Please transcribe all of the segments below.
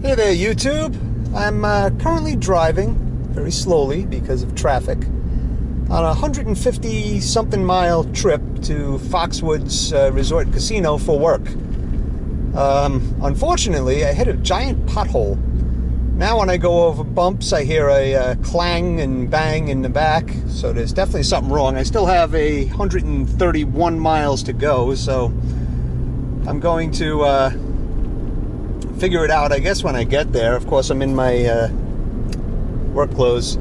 Hey there, YouTube. I'm currently driving very slowly because of traffic on a 150-something mile trip to Foxwoods Resort Casino for work. Unfortunately, I hit a giant pothole. Now when I go over bumps, I hear a clang and bang in the back, so there's definitely something wrong. I still have 131 miles to go, so I'm going to figure it out, I guess, when I get there. Of course, I'm in my work clothes,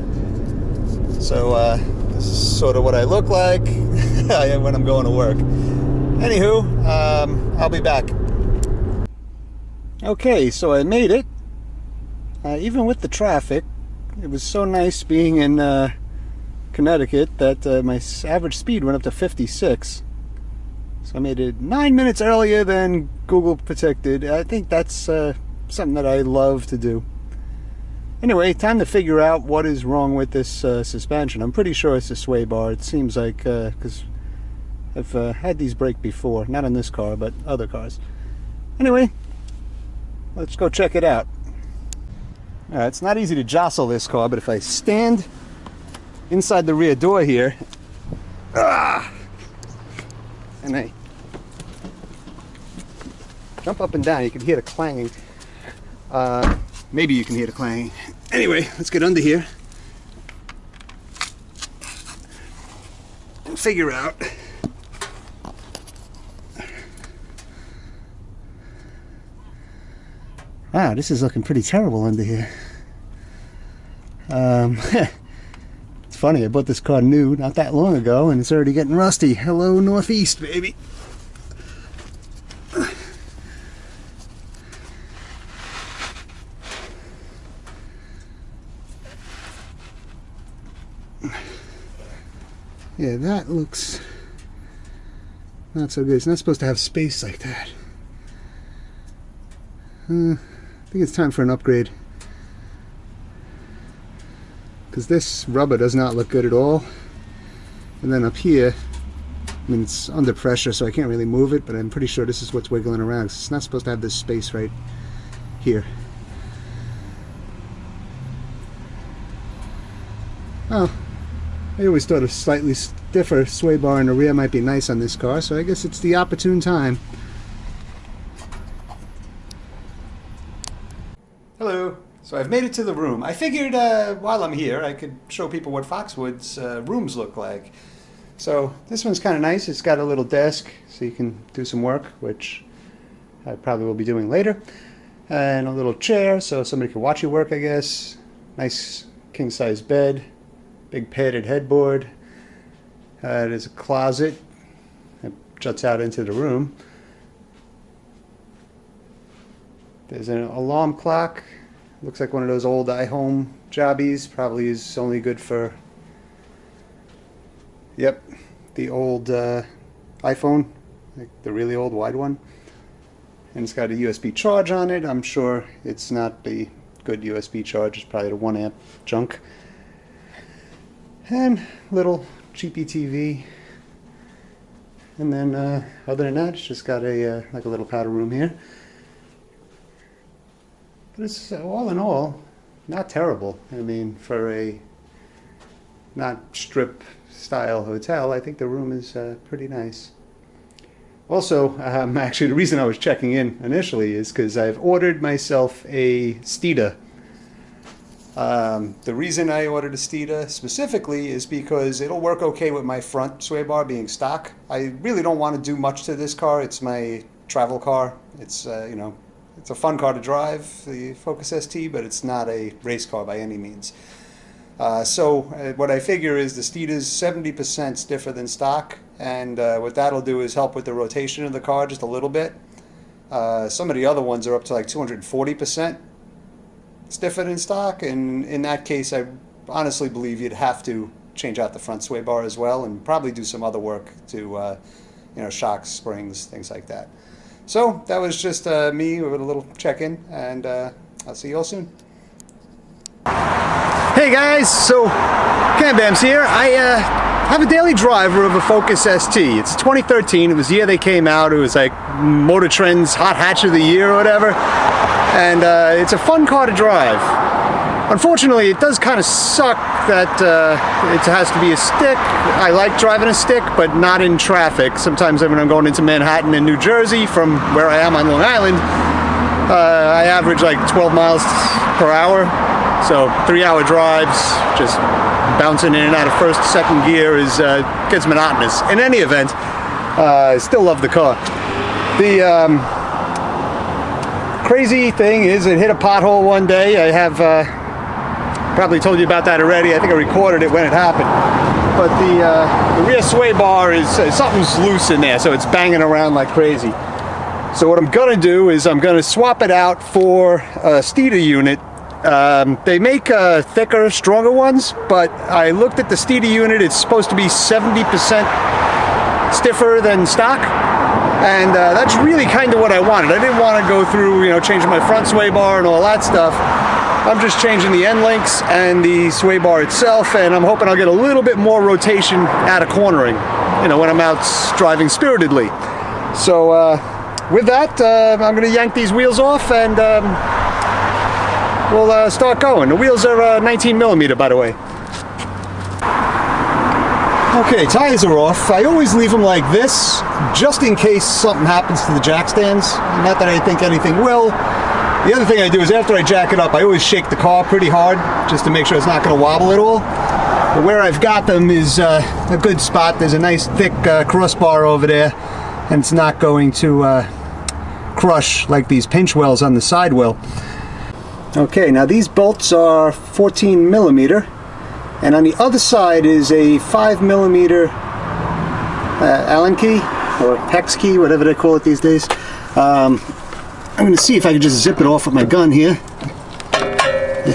so this is sort of what I look like when I'm going to work. Anywho, I'll be back. Okay, so I made it. Even with the traffic, it was so nice being in Connecticut that my average speed went up to 56. So I made it 9 minutes earlier than Google predicted. I think that's something that I love to do. Anyway, time to figure out what is wrong with this suspension. I'm pretty sure it's a sway bar. It seems like, because I've had these break before. Not on this car, but other cars. Anyway, let's go check it out. It's not easy to jostle this car, but if I stand inside the rear door here, and I jump up and down, you can hear the clanging. Maybe you can hear the clanging. Anyway, let's get under here and figure out. Wow, this is looking pretty terrible under here. It's funny, I bought this car new not that long ago and it's already getting rusty. Hello, Northeast, baby. Yeah, that looks not so good. It's not supposed to have space like that. I think it's time for an upgrade, because this rubber does not look good at all. And then up here, I mean, it's under pressure, so I can't really move it, but I'm pretty sure this is what's wiggling around. It's not supposed to have this space right here. Oh, I always thought a slightly stiffer sway bar in the rear might be nice on this car, so I guess it's the opportune time. Hello. So I've made it to the room. I figured while I'm here I could show people what Foxwoods rooms look like. So this one's kind of nice. It's got a little desk so you can do some work, which I probably will be doing later. And a little chair so somebody can watch you work, I guess. Nice king-size bed. Big padded headboard. There's a closet that juts out into the room. There's an alarm clock. Looks like one of those old iHome jobbies. Probably is only good for, yep, the old iPhone, like the really old wide one. And it's got a USB charge on it. I'm sure it's not the good USB charge. It's probably the 1 amp junk. And little cheapy TV. And then other than that, it's just got a like a little powder room here. But it's all in all not terrible. I mean, for a not strip style hotel, I think the room is pretty nice. Also, actually the reason I was checking in initially is because I've ordered myself a Steeda. The reason I ordered a Steeda specifically is because it'll work okay with my front sway bar being stock. I really don't want to do much to this car. It's my travel car. It's you know, it's a fun car to drive, the Focus ST, but it's not a race car by any means. So what I figure is the Steeda's 70% stiffer than stock, and what that'll do is help with the rotation of the car just a little bit. Some of the other ones are up to like 240% stiffer than stock, and in that case I honestly believe you'd have to change out the front sway bar as well and probably do some other work to you know, shocks, springs, things like that. So that was just me with a little check-in, and I'll see you all soon. Hey guys, so Cam Bams here. I have a daily driver of a Focus ST. It's 2013. It was the year they came out. It was like Motor Trend's Hot Hatch of the Year or whatever. and it's a fun car to drive. Unfortunately, it does kind of suck that it has to be a stick. I like driving a stick, but not in traffic. Sometimes when I'm going into Manhattan and New Jersey from where I am on Long Island, I average like 12 miles per hour. So 3-hour drives, just bouncing in and out of first, second gear gets monotonous. In any event, I still love the car. The crazy thing is it hit a pothole one day. I have probably told you about that already. I think I recorded it when it happened. But the rear sway bar is something's loose in there, so it's banging around like crazy. So what I'm gonna do is I'm gonna swap it out for a Steeda unit. They make thicker, stronger ones, but I looked at the Steeda unit. It's supposed to be 70% stiffer than stock, and that's really kind of what I wanted. I didn't want to go through, changing my front sway bar and all that stuff. I'm just changing the end links and the sway bar itself, and I'm hoping I'll get a little bit more rotation out of cornering, when I'm out driving spiritedly. So with that, I'm going to yank these wheels off, and we'll start going. The wheels are 19 millimeter, by the way. Okay, tires are off. I always leave them like this, just in case something happens to the jack stands. Not that I think anything will. The other thing I do is after I jack it up, I always shake the car pretty hard, just to make sure it's not going to wobble at all. But where I've got them is a good spot. There's a nice thick crossbar over there, and it's not going to crush like these pinch wells on the sidewell. Okay, now these bolts are 14 millimeter, and on the other side is a 5 millimeter Allen key, or hex key, whatever they call it these days. I'm going to see if I can just zip it off with my gun here. I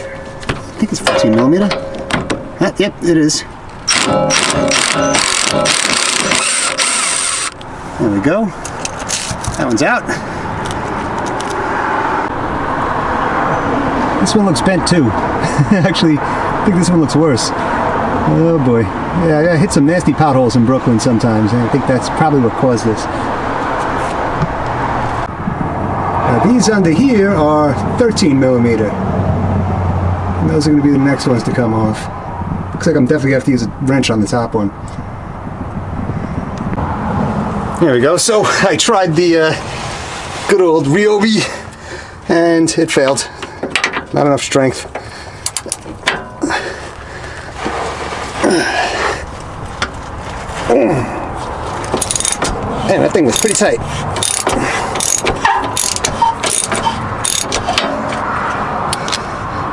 think it's 14 millimeter. Yep, it is. There we go. That one's out. This one looks bent too. Actually, I think this one looks worse. Oh boy. Yeah, I hit some nasty potholes in Brooklyn sometimes, and I think that's probably what caused this. Now these under here are 13 millimeter. And those are going to be the next ones to come off. Looks like I'm definitely going to have to use a wrench on the top one. There we go. So I tried the good old Ryobi, and it failed. Not enough strength. Man, that thing was pretty tight.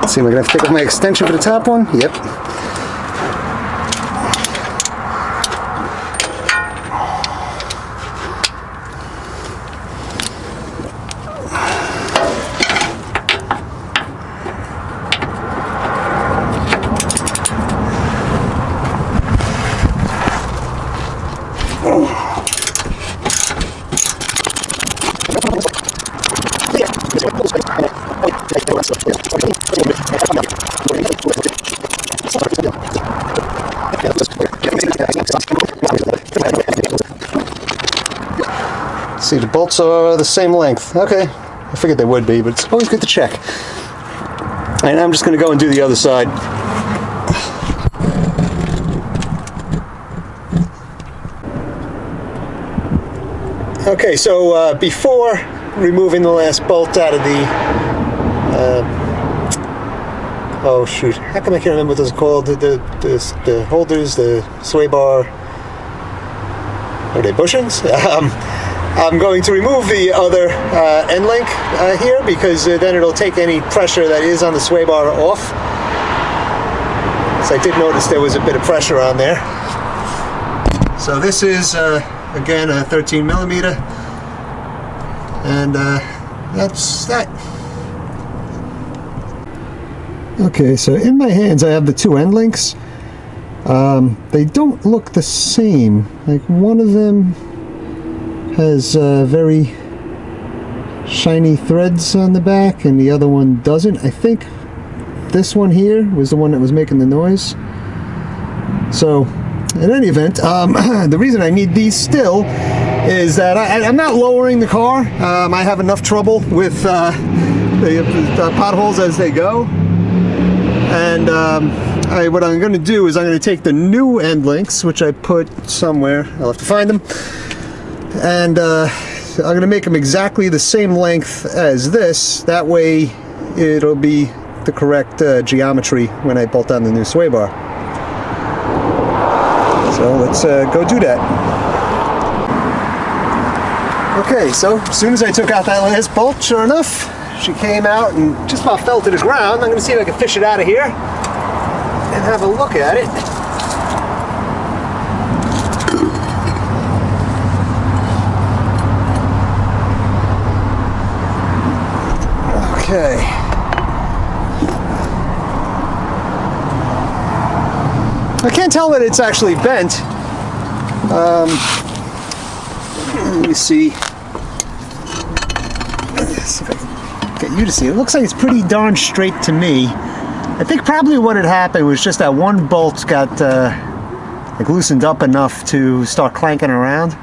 Let's see, am I going to have to take off my extension for the top one? Yep. See, the bolts are the same length. Okay, I figured they would be, but it's always good to check. And I'm just going to go and do the other side. Okay, so before removing the last bolt out of the oh shoot, how come I can't remember what those are called? The holders, the sway bar, are they bushings? I'm going to remove the other end link here, because then it'll take any pressure that is on the sway bar off. So I did notice there was a bit of pressure on there. So this is again a 13 millimeter, and that's that. Okay, so in my hands I have the two end links. They don't look the same. Like, one of them has very shiny threads on the back, and the other one doesn't. I think this one here was the one that was making the noise. So in any event, the reason I need these still is that I'm not lowering the car. I have enough trouble with the potholes as they go. And what I'm going to do is I'm going to take the new end links, which I put somewhere, I'll have to find them, and I'm going to make them exactly the same length as this. That way it'll be the correct geometry when I bolt down the new sway bar. So let's go do that. Okay, so as soon as I took out that last bolt, sure enough, she came out and just about fell to the ground. I'm going to see if I can fish it out of here and have a look at it. Okay. I can't tell that it's actually bent. Let me see. Let's see if I can get you to see. It looks like it's pretty darn straight to me. I think probably what had happened was just that one bolt got like loosened up enough to start clanking around.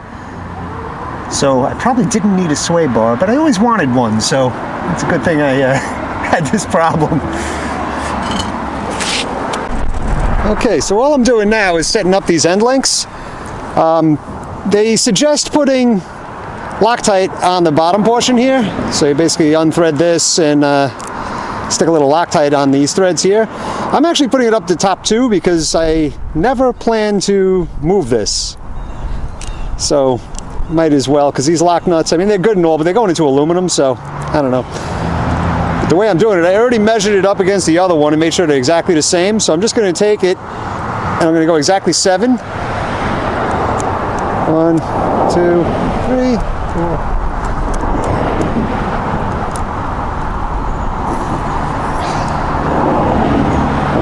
So I probably didn't need a sway bar, but I always wanted one, so it's a good thing I had this problem. Okay, so all I'm doing now is setting up these end links. They suggest putting Loctite on the bottom portion here. So you basically unthread this and stick a little Loctite on these threads here. I'm actually putting it up to top two because I never plan to move this. So might as well, because these lock nuts, I mean, they're good and all, but they're going into aluminum, so I don't know. But the way I'm doing it, I already measured it up against the other one and made sure they're exactly the same. So I'm just going to take it and I'm going to go exactly 7. 1, 2, 3, 4.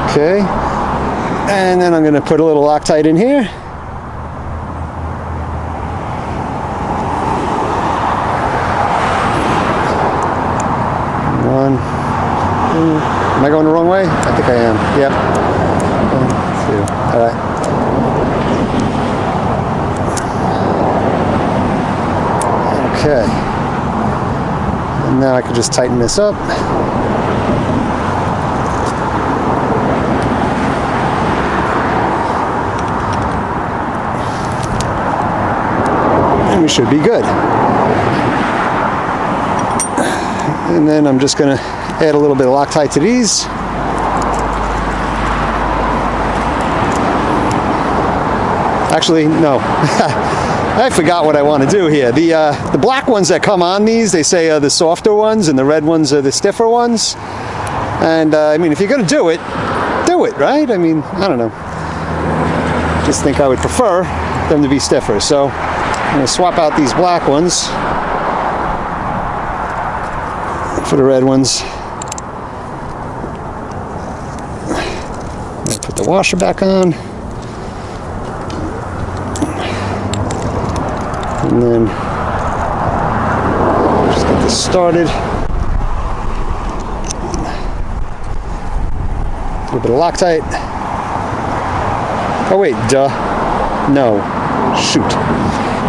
Okay, and then I'm going to put a little Loctite in here. One, two. Am I going the wrong way? I think I am. Yep. 1, 2. All right. Okay, and now I can just tighten this up. And we should be good. And then I'm just going to add a little bit of Loctite to these. Actually, no. I forgot what I want to do here. The black ones that come on these, they say are the softer ones, and the red ones are the stiffer ones. And I mean, if you're going to do it, right? I mean, I don't know. Just think I would prefer them to be stiffer. So I'm going to swap out these black ones for the red ones. I'm going to put the washer back on. And then just get this started. A little bit of Loctite. Oh wait, duh. No. Shoot.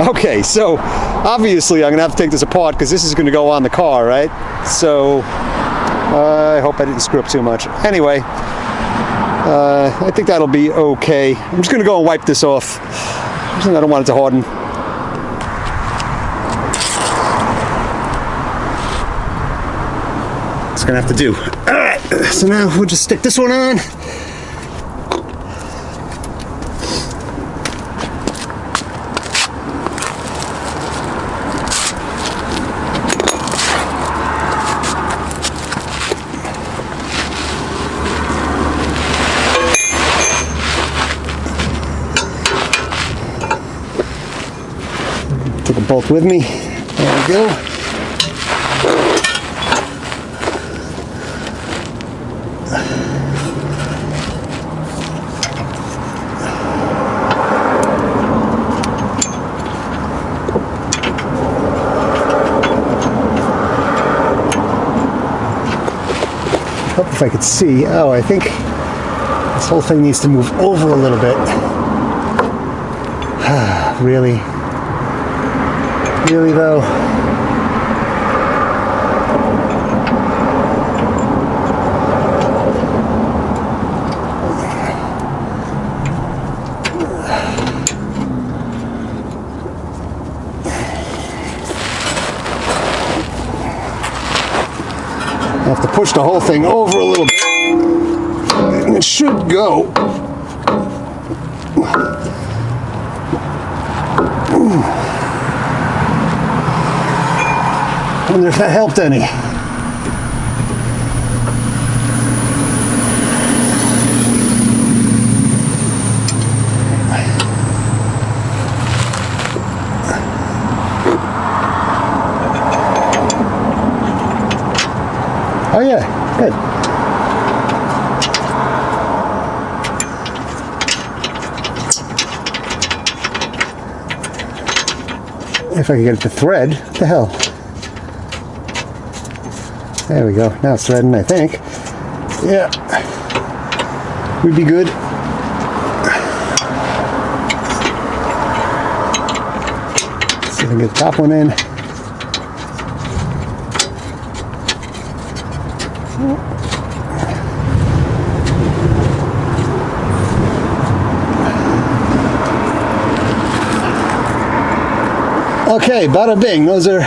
Okay, so obviously I'm going to have to take this apart because this is going to go on the car, right? So I hope I didn't screw up too much. Anyway, I think that'll be okay. I'm just going to go and wipe this off. I don't want it to harden. Gonna have to do. All right, so now we'll just stick this one on. Take a bolt with me. There we go. If I could see. Oh, I think this whole thing needs to move over a little bit. Really? Really though? have to push the whole thing over a little bit, and it should go. Wonder if that helped any. Oh yeah, good. If I could get it to thread, what the hell? There we go, now it's threading, I think. Yeah, we'd be good. See if I can get the top one in. Okay, bada bing, those are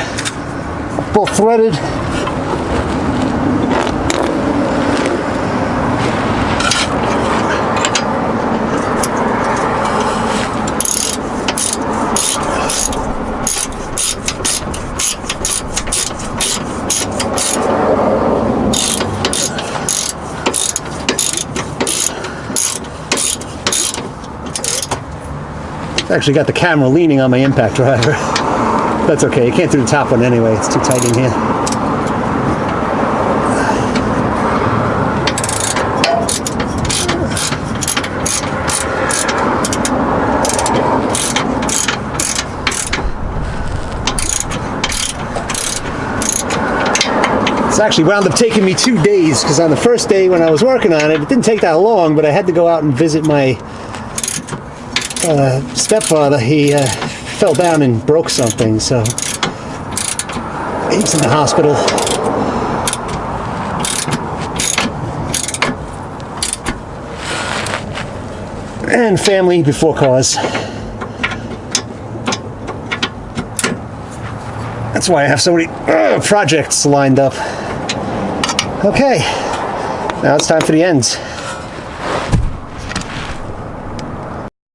both threaded. Actually got the camera leaning on my impact driver. That's okay, you can't do the top one anyway, it's too tight in here. It's actually wound up taking me 2 days, because on the first day when I was working on it, it didn't take that long, but I had to go out and visit my stepfather. He fell down and broke something, so he's in the hospital. And family before cause. That's why I have so many projects lined up. Okay, now it's time for the ends.